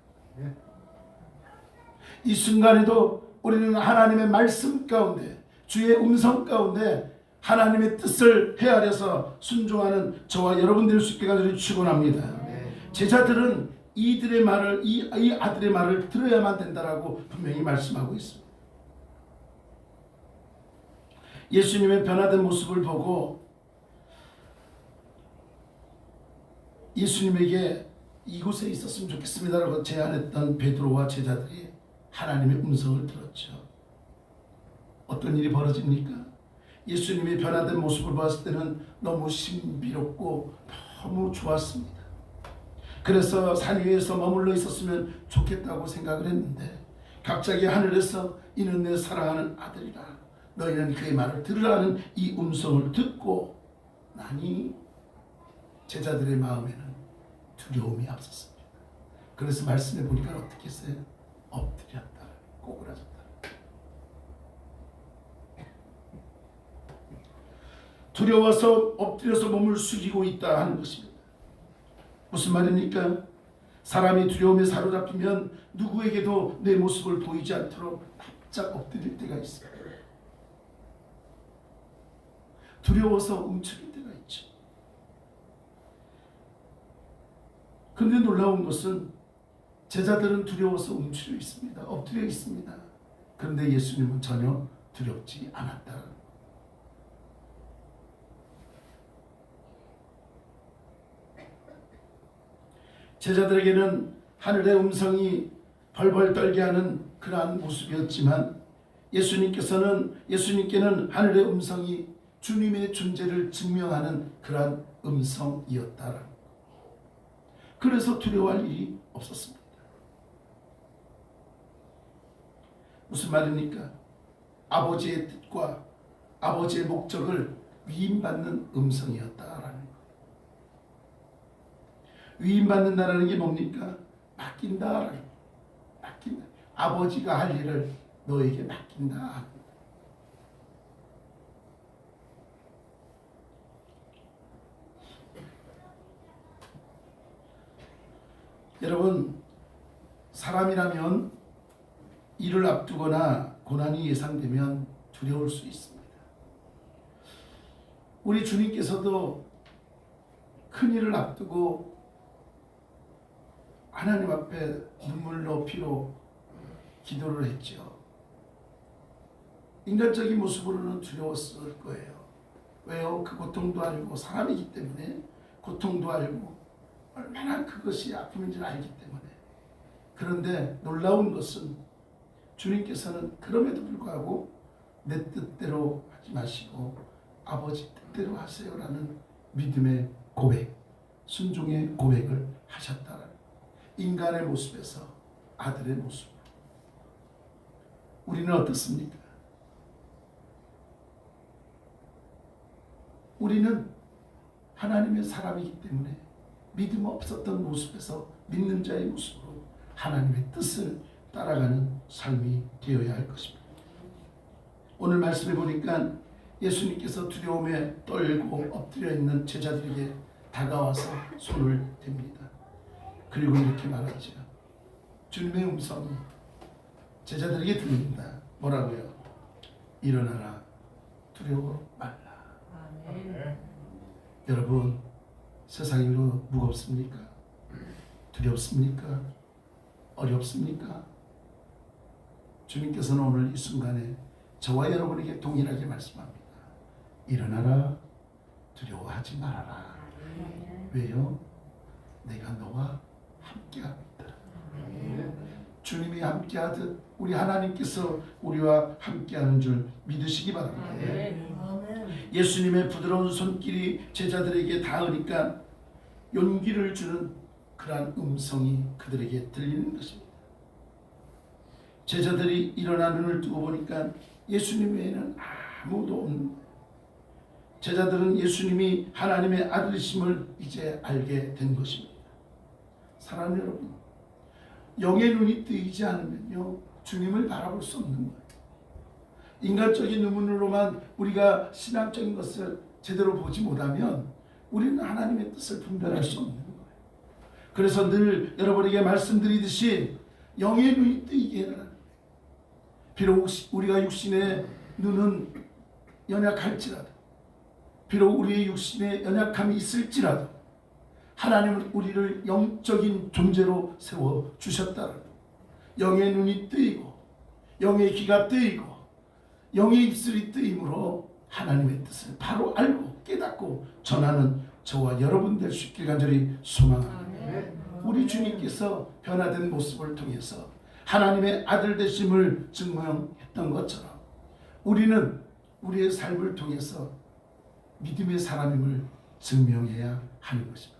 E: 이 순간에도 우리는 하나님의 말씀 가운데 주의 음성 가운데 하나님의 뜻을 헤아려서 순종하는 저와 여러분 될 수 있게 간절히 축원합니다. 제자들은 이들의 말을 이 아들의 말을 들어야만 된다라고 분명히 말씀하고 있습니다. 예수님의 변화된 모습을 보고 예수님에게 이곳에 있었으면 좋겠습니다라고 제안했던 베드로와 제자들이 하나님의 음성을 들었죠. 어떤 일이 벌어집니까? 예수님의 변화된 모습을 봤을 때는 너무 신비롭고 너무 좋았습니다. 그래서 산 위에서 머물러 있었으면 좋겠다고 생각을 했는데 갑자기 하늘에서 이는 내 사랑하는 아들이라 너희는 그의 말을 들으라는 이 음성을 듣고 나니 제자들의 마음에는 두려움이 앞섰습니다. 그래서 말씀해 보니까 어떻게 했어요? 엎드렸다, 꼬꾸라졌다. 두려워서 엎드려서 몸을 숙이고 있다 하는 것입니다. 무슨 말입니까? 사람이 두려움에 사로잡히면 누구에게도 내 모습을 보이지 않도록 바짝 엎드릴 때가 있어요. 두려워서 움츠릴 때가 있죠. 그런데 놀라운 것은 제자들은 두려워서 움츠려 있습니다. 엎드려 있습니다. 그런데 예수님은 전혀 두렵지 않았다는 거예요. 제자들에게는 하늘의 음성이 벌벌 떨게 하는 그러한 모습이었지만 예수님께는 하늘의 음성이 주님의 존재를 증명하는 그러한 음성이었다라는 것. 그래서 두려워할 일이 없었습니다. 무슨 말입니까? 아버지의 뜻과 아버지의 목적을 위임받는 음성이었다라는 것. 위임받는다라는 게 뭡니까? 맡긴다라는 것. 맡긴다. 아버지가 할 일을 너에게 맡긴다. 여러분, 사람이라면 일을 앞두거나 고난이 예상되면 두려울 수 있습니다. 우리 주님께서도 큰 일을 앞두고 하나님 앞에 눈물로 피로 기도를 했죠. 인간적인 모습으로는 두려웠을 거예요. 왜요? 그 고통도 알고, 사람이기 때문에 고통도 알고 얼마나 그것이 아픔인지를 알기 때문에. 그런데 놀라운 것은 주님께서는 그럼에도 불구하고 내 뜻대로 하지 마시고 아버지 뜻대로 하세요라는 믿음의 고백, 순종의 고백을 하셨다는 인간의 모습에서 아들의 모습. 우리는 어떻습니까? 우리는 하나님의 사람이기 때문에 믿음 없었던 모습에서 믿는 자의 모습으로 하나님의 뜻을 따라가는 삶이 되어야 할 것입니다. 오늘 말씀해 보니까 예수님께서 두려움에 떨고 엎드려 있는 제자들에게 다가와서 손을 댑니다. 그리고 이렇게 말하죠. 주님의 음성이 제자들에게 들립니다. 뭐라고요? 일어나라, 두려워 말라. 여러분, 세상이 무겁습니까? 두렵습니까? 어렵습니까? 주님께서는 오늘 이 순간에 저와 여러분에게 동일하게 말씀합니다. 일어나라, 두려워하지 말아라. 왜요? 내가 너와 함께합니다. 주님이 함께하듯 우리 하나님께서 우리와 함께하는 줄 믿으시기 바랍니다. 예수님의 부드러운 손길이 제자들에게 닿으니까 용기를 주는 그러한 음성이 그들에게 들리는 것입니다. 제자들이 일어나 눈을 뜨고 보니까 예수님 외에는 아무도 없는 거예요. 제자들은 예수님이 하나님의 아들이심을 이제 알게 된 것입니다. 사랑하는 여러분, 영의 눈이 뜨이지 않으면요 주님을 바라볼 수 없는 거예요. 인간적인 눈으로만 우리가 신앙적인 것을 제대로 보지 못하면 우리는 하나님의 뜻을 분별할 수 없는 거예요. 그래서 늘 여러분에게 말씀드리듯이 영의 눈이 뜨이게 해라. 비록 우리가 육신의 눈은 연약할지라도, 비록 우리의 육신에 연약함이 있을지라도 하나님은 우리를 영적인 존재로 세워주셨다는 영의 눈이 뜨이고 영의 귀가 뜨이고 영의 입술이 뜨임으로 하나님의 뜻을 바로 알고 깨닫고 전하는 저와 여러분 될 수 있길 간절히 소망합니다. 우리 주님께서 변화된 모습을 통해서 하나님의 아들 되심을 증명했던 것처럼 우리는 우리의 삶을 통해서 믿음의 사람임을 증명해야 하는 것입니다.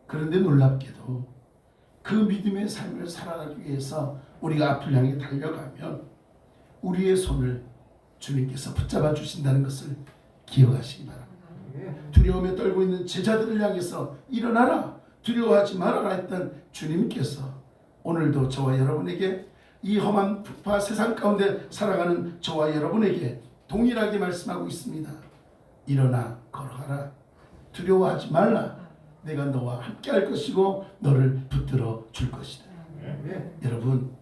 E: 그런데 놀랍게도 그 믿음의 삶을 살아가기 위해서 우리가 앞을 향해 달려가면 우리의 손을 주님께서 붙잡아 주신다는 것을 기억하시기 바랍니다. 두려움에 떨고 있는 제자들을 향해서 일어나라, 두려워하지 말아라 했던 주님께서 오늘도 저와 여러분에게 이 험한 풍파 세상 가운데 살아가는 저와 여러분에게 동일하게 말씀하고 있습니다. 일어나 걸어가라. 두려워하지 말라. 내가 너와 함께 할 것이고 너를 붙들어 줄 것이다. 여러분,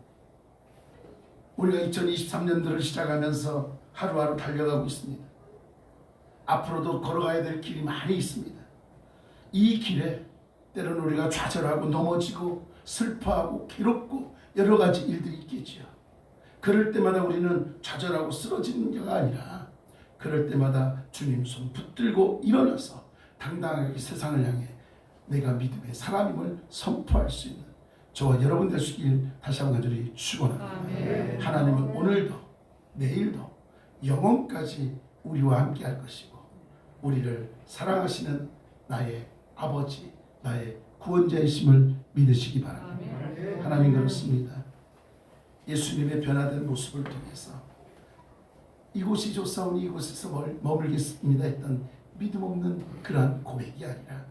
E: 우리가 2023년도를 시작하면서 하루하루 달려가고 있습니다. 앞으로도 걸어가야 될 길이 많이 있습니다. 이 길에 때로는 우리가 좌절하고 넘어지고 슬퍼하고 괴롭고 여러 가지 일들이 있겠지요. 그럴 때마다 우리는 좌절하고 쓰러지는 게 아니라 그럴 때마다 주님 손 붙들고 일어나서 당당하게 세상을 향해 내가 믿음의 사람임을 선포할 수 있는 저와 여러분 되시길 다시 한번 간절히 축원합니다. 하나님은 오늘도 내일도 영원까지 우리와 함께 할 것이고 우리를 사랑하시는 나의 아버지, 나의 구원자이심을 믿으시기 바랍니다. 하나님 그렇습니다. 예수님의 변화된 모습을 통해서 이곳이 좋사오니 이곳에서 머물겠습니다 했던 믿음 없는 그러한 고백이 아니라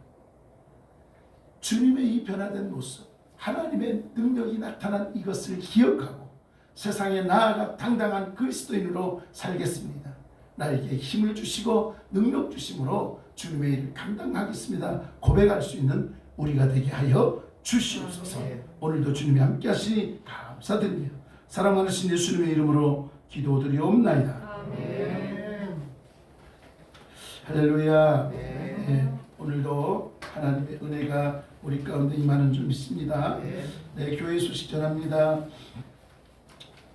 E: 주님의 이 변화된 모습, 하나님의 능력이 나타난 이것을 기억하고 세상에 나아가 당당한 그리스도인으로 살겠습니다. 나에게 힘을 주시고 능력 주심으로 주님의 일을 감당하겠습니다 고백할 수 있는 우리가 되게 하여 주시옵소서. 오늘도 주님이 함께 하시니 감사드리며 사랑 많으신 예수님의 이름으로 기도드리옵나이다. 할렐루야. 오늘도 하나님의 은혜가 우리 가운데 임하는 줄 믿습니다. 교회 소식 전합니다.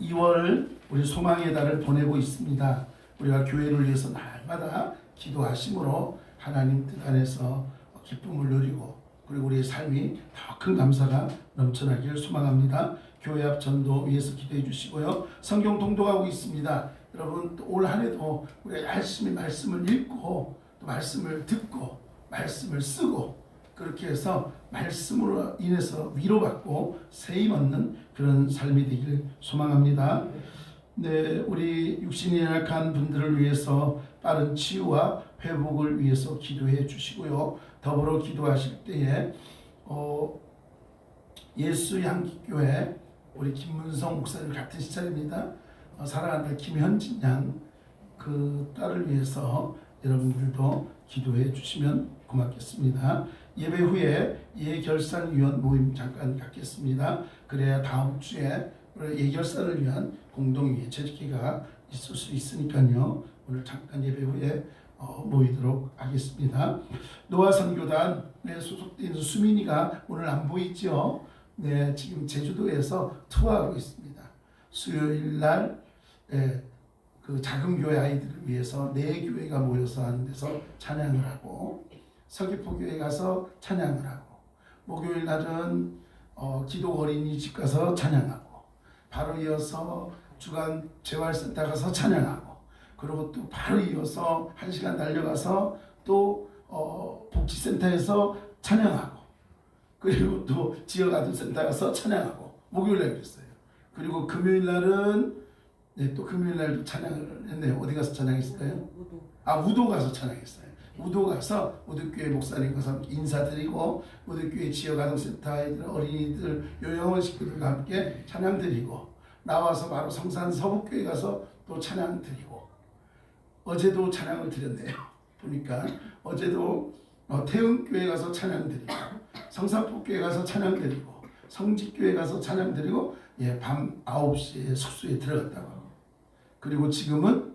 E: 2월 우리 소망의 달을 보내고 있습니다. 우리가 교회를 위해서 날마다 기도하심으로 하나님 뜻 안에서 기쁨을 누리고 그리고 우리의 삶이 더 큰 감사가 넘쳐나기를 소망합니다. 교회 앞 전도 위해서 기도해 주시고요. 성경 통독하고 있습니다. 여러분 올 한 해도 우리가 열심히 말씀을 읽고 또 말씀을 듣고 말씀을 쓰고 그렇게 해서 말씀으로 인해서 위로받고 세임 얻는 그런 삶이 되기를 소망합니다. 네, 우리 육신이 연약한 분들을 위해서 빠른 치유와 회복을 위해서 기도해 주시고요. 더불어 기도하실 때에 예수향기교회 우리 김문성 목사님 같은 시절입니다. 사랑하는 김현진 양 그 딸을 위해서 여러분들도 기도해 주시면 고맙겠습니다. 예배 후에 예결산위원 모임 잠깐 갖겠습니다. 그래야 다음 주에 예결산을 위한 공동회의 재직회가 있을 수 있으니까요. 오늘 잠깐 예배 후에 모이도록 하겠습니다. 노아선교단에 소속되어 있는 수민이가 오늘 안 보이죠? 네, 지금 제주도에서 투어하고 있습니다. 수요일 날 그 작은 교회 아이들을 위해서 4교회가 모여서 하는 데서 찬양을 하고 서귀포교회 가서 찬양을 하고 목요일 날은 기도 어린이집 가서 찬양하고 바로 이어서 주간 재활센터 가서 찬양하고 그리고 또 바로 이어서 1시간 달려가서 또 복지센터에서 찬양하고 그리고 또 지역아동센터 가서 찬양하고 목요일 날 그랬어요. 그리고 금요일 날은 또 금요일 날도 찬양을 했네요. 어디 가서 찬양했을까요? 우도 가서 찬양했어요. 우도 가서 우도교회 목사님과 함께 인사드리고 우도교회 지역아동센터 아이들, 어린이들, 요양원 식구들과 함께 찬양드리고 나와서 바로 성산 서북교회 가서 또 찬양드리고 어제도 찬양을 드렸네요. 보니까 어제도 태흥교회 가서 찬양드리고 성산포교회 가서 찬양드리고 성직교회 가서 찬양드리고 밤 9시에 숙소에 들어갔다고 하고 그리고 지금은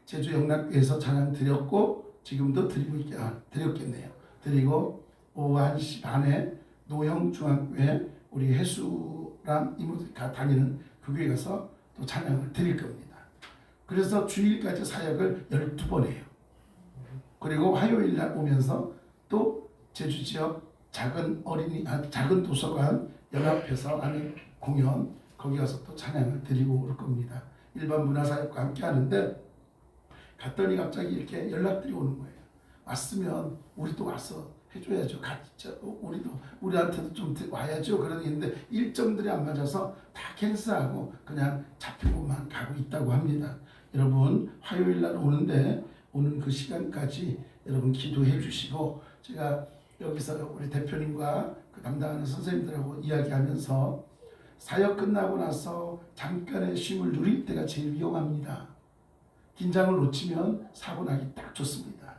E: 제주 영락교회에서 찬양 드렸고 지금도 드렸겠네요. 드리고 오후 1시 반에 노형중앙교회 우리 해수랑 이모가 다니는 그 교회 가서 또 찬양을 드릴 겁니다. 그래서 주일까지 사역을 12번 해요. 그리고 화요일 날 오면서 또 제주 지역 작은 도서관 연합해서 하는 공연 거기 가서 또 찬양을 드리고 올 겁니다. 일반 문화사역과 함께 하는데 갔더니 갑자기 이렇게 연락들이 오는 거예요. 왔으면 우리도 와서 해줘야죠. 같이 우리한테도 좀 와야죠. 그런 게 있는데 일정들이 안 맞아서 다 캔슬하고 그냥 잡힌 곳만 가고 있다고 합니다. 여러분 화요일 날 오는데 오는 그 시간까지 여러분 기도해 주시고 제가 여기서 우리 대표님과 그 담당하는 선생님들하고 이야기하면서 사역 끝나고 나서 잠깐의 쉼을 누릴 때가 제일 위험합니다. 긴장을 놓치면 사고 나기 딱 좋습니다.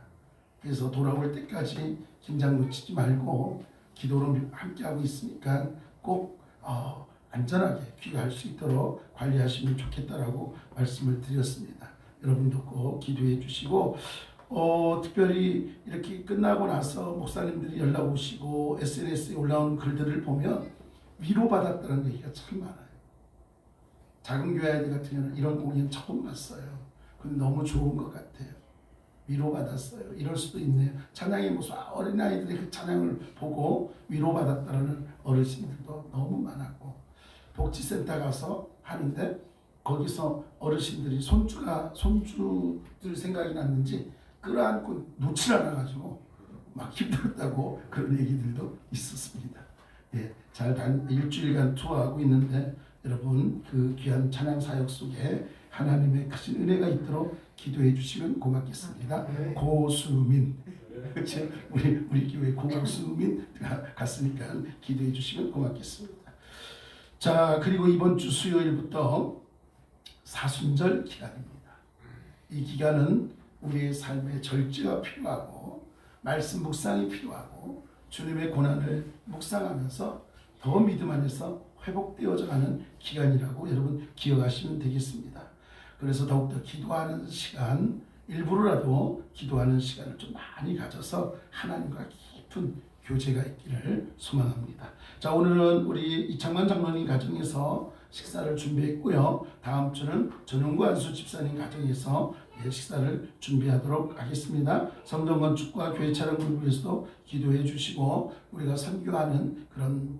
E: 그래서 돌아올 때까지 긴장 놓치지 말고 기도로 함께하고 있으니까 꼭 안전하게 귀가할 수 있도록 관리하시면 좋겠다라고 말씀을 드렸습니다. 여러분도 꼭 기도해 주시고 특별히 이렇게 끝나고 나서 목사님들이 연락 오시고 SNS에 올라오는 글들을 보면 위로받았다는 얘기가 참 많아요. 작은 교회 아이들 같은 경우는 이런 공연 처음 봤어요. 근데 너무 좋은 것 같아요. 위로받았어요. 이럴 수도 있네요. 찬양의 모습, 어린아이들의 그 찬양을 보고 위로받았다는 어르신들도 너무 많았고 복지센터 가서 하는데 거기서 어르신들이 손주들 생각이 났는지 끌어안고 놓질 않아가지고 막 힘들었다고 그런 얘기들도 있었습니다. 예, 일주일간 투어하고 있는데 여러분 그 귀한 찬양 사역 속에 하나님의 크신 은혜가 있도록 기도해 주시면 고맙겠습니다. 고수민, 그렇죠? 우리 교회 고수민 갔으니까 기도해 주시면 고맙겠습니다. 자, 그리고 이번 주 수요일부터 사순절 기간입니다. 이 기간은 우리의 삶에 절제가 필요하고 말씀 묵상이 필요하고 주님의 고난을 묵상하면서 더 믿음 안에서 회복되어져 가는 기간이라고 여러분 기억하시면 되겠습니다. 그래서 더욱더 기도하는 시간, 일부러라도 기도하는 시간을 좀 많이 가져서 하나님과 깊은 교제가 있기를 소망합니다. 자, 오늘은 우리 이창만 장로님 가정에서 식사를 준비했고요. 다음 주는 전용구 안수 집사님 가정에서 식사를 준비하도록 하겠습니다. 성전 건축과 교회 차량 구입을 위해서도 기도해 주시고 우리가 선교하는 그런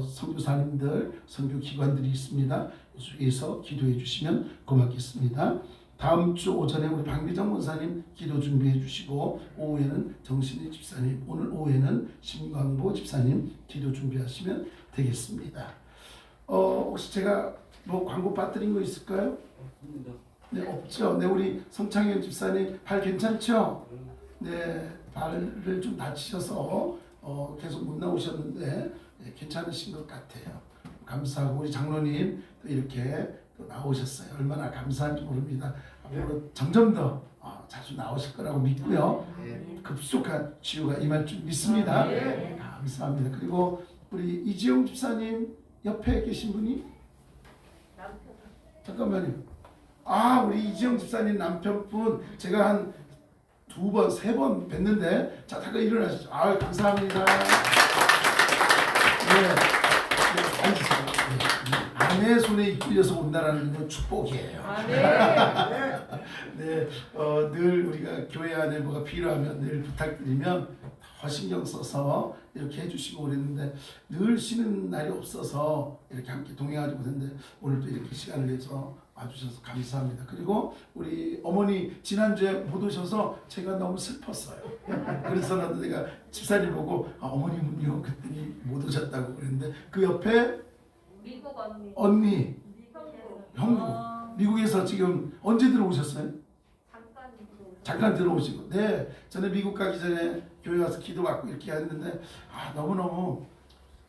E: 선교사님들, 선교기관들이 있습니다. 여기서 기도해 주시면 고맙겠습니다. 다음 주 오전에 우리 방비정 원사님 기도 준비해 주시고 오후에는 정신희 집사님, 오늘 오후에는 심광보 집사님 기도 준비하시면 되겠습니다. 혹시 제가 뭐 광고 빠뜨린 거 있을까요? 네, 없죠. 네, 우리 성창현 집사님 발 괜찮죠? 네, 발을 좀 다치셔서 계속 못 나오셨는데 괜찮으신 것 같아요. 감사하고 우리 장로님 또 이렇게 또 나오셨어요. 얼마나 감사한지 모릅니다. 앞으로 점점 더 자주 나오실 거라고 믿고요. 급속한 치유가 임할 줄 믿습니다. 감사합니다. 그리고 우리 이지용 집사님 옆에 계신 분이 잠깐만요. 우리 이지영 집사님 남편분 제가 한 2번, 3번 뵀는데 자, 잠깐 일어나시죠. 감사합니다. 아내 손에 이끌려서 온다라는 건 축복이에요. 네, 늘 우리가 교회 안에 뭐가 필요하면 늘 부탁드리면 더 신경 써서 이렇게 해주시고 그랬는데 늘 쉬는 날이 없어서 이렇게 함께 동행하지 못했는데 오늘도 이렇게 시간을 내서 와주셔서 감사합니다. 그리고 우리 어머니 지난주에 못 오셔서 제가 너무 슬펐어요. 그래서 나도 내가 집사님 보고 어머님은요 그랬더니 못 오셨다고 그랬는데 그 옆에
C: 미국
E: 언니 형부 미국에서 지금 언제 들어오셨어요? 잠깐 들어오시고 네 전에 미국 가기 전에 교회 와서 기도받고 이렇게 했는데 너무너무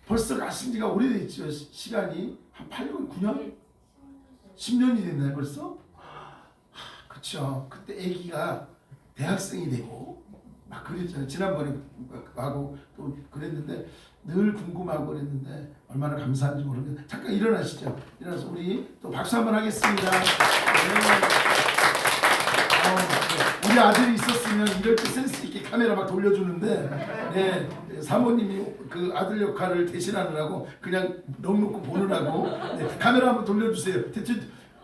E: 벌써 가신 지가 오래됐죠. 시간이 한 8년 9년? 10년이 됐나요 벌써? 그쵸. 그때 아기가 대학생이 되고 막 그랬잖아요. 지난번에 하고 또 그랬는데 늘 궁금하고 그랬는데 얼마나 감사한지 모르겠는데 잠깐 일어나시죠. 일어나서 우리 또 박수 한번 하겠습니다. 우리 아들이 있었으면 이럴 때 센스 있게 카메라 막 돌려주는데 사모님이 그 아들 역할을 대신하느라고 그냥 넉넉히 보느라고 카메라 한번 돌려주세요. 대체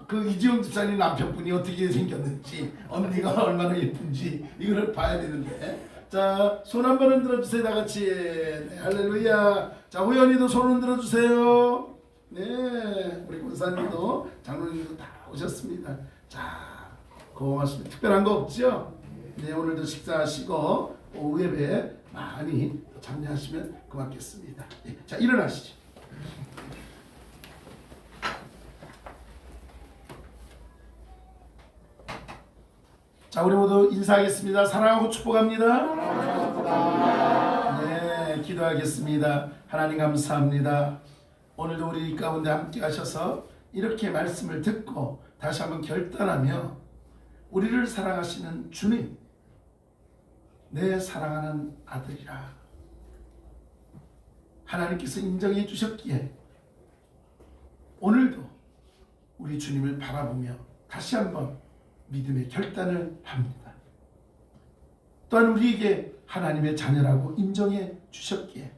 E: 그 이지영 집사님 남편분이 어떻게 생겼는지 언니가 얼마나 예쁜지 이거를 봐야 되는데 자, 손 한번 흔들어 주세요. 다 같이. 네, 할렐루야. 자, 호연이도 손 흔들어 주세요. 네, 우리 권사님도 장로님도 다 오셨습니다. 자, 고맙습니다. 특별한 거 없죠? 네, 오늘도 식사하시고 오후 예배 많이 참여하시면 고맙겠습니다. 네, 자, 일어나시죠. 자, 우리 모두 인사하겠습니다. 사랑하고 축복합니다. 네, 기도하겠습니다. 하나님 감사합니다. 오늘도 우리 가운데 함께 하셔서 이렇게 말씀을 듣고 다시 한번 결단하며 우리를 사랑하시는 주님, 내 사랑하는 아들이라 하나님께서 인정해 주셨기에 오늘도 우리 주님을 바라보며 다시 한번 믿음의 결단을 합니다. 또한 우리에게 하나님의 자녀라고 인정해 주셨기에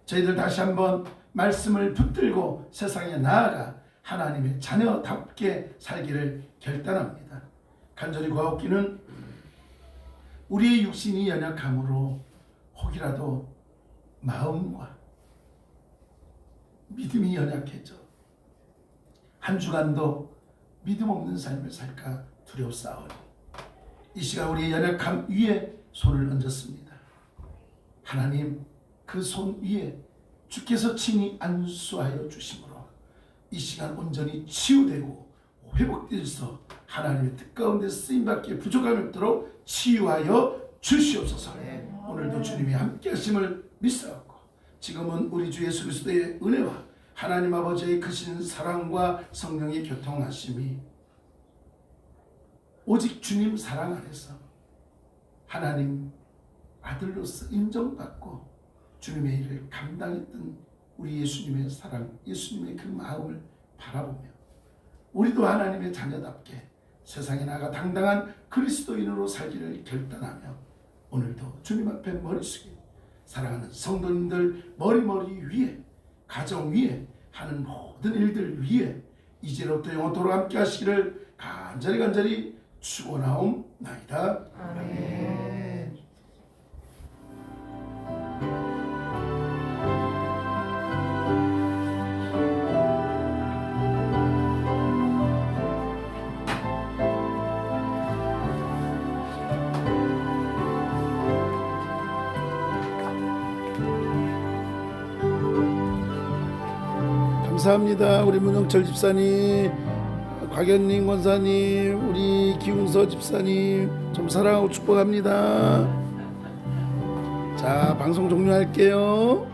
E: 저희들 다시 한번 말씀을 붙들고 세상에 나아가 하나님의 자녀답게 살기를 결단합니다. 간절히 구하옵기는 우리의 육신이 연약함으로 혹이라도 마음과 믿음이 연약해져 한 주간도 믿음 없는 삶을 살까 두려워싸우니 이 시간 우리의 연약함 위에 손을 얹었습니다. 하나님, 그 손 위에 주께서 친히 안수하여 주심으로 이 시간 온전히 치유되고 회복되어서 하나님의 뜻 가운데 쓰임받기에 부족함이 없도록 치유하여 주시옵소서. 오늘도 주님이 함께 하심을 믿사옵고 지금은 우리 주 예수 그리스도의 은혜와 하나님 아버지의 크신 사랑과 성령의 교통하심이 오직 주님 사랑 안에서 하나님 아들로서 인정받고 주님의 일을 감당했던 우리 예수님의 사랑, 예수님의 그 마음을 바라보며 우리도 하나님의 자녀답게 세상에 나가 당당한 그리스도인으로 살기를 결단하며 오늘도 주님 앞에 머리 숙여 사랑하는 성도님들 머리 위에 가정 위에 하는 모든 일들 위에 이제로부터 영원토록 함께 하시기를 간절히 축원하옵나이다.
C: 아멘.
E: 감사합니다. 우리 문영철 집사님, 곽연님 권사님, 우리 기웅서 집사님 좀 사랑하고 축복합니다. 자, 방송 종료할게요.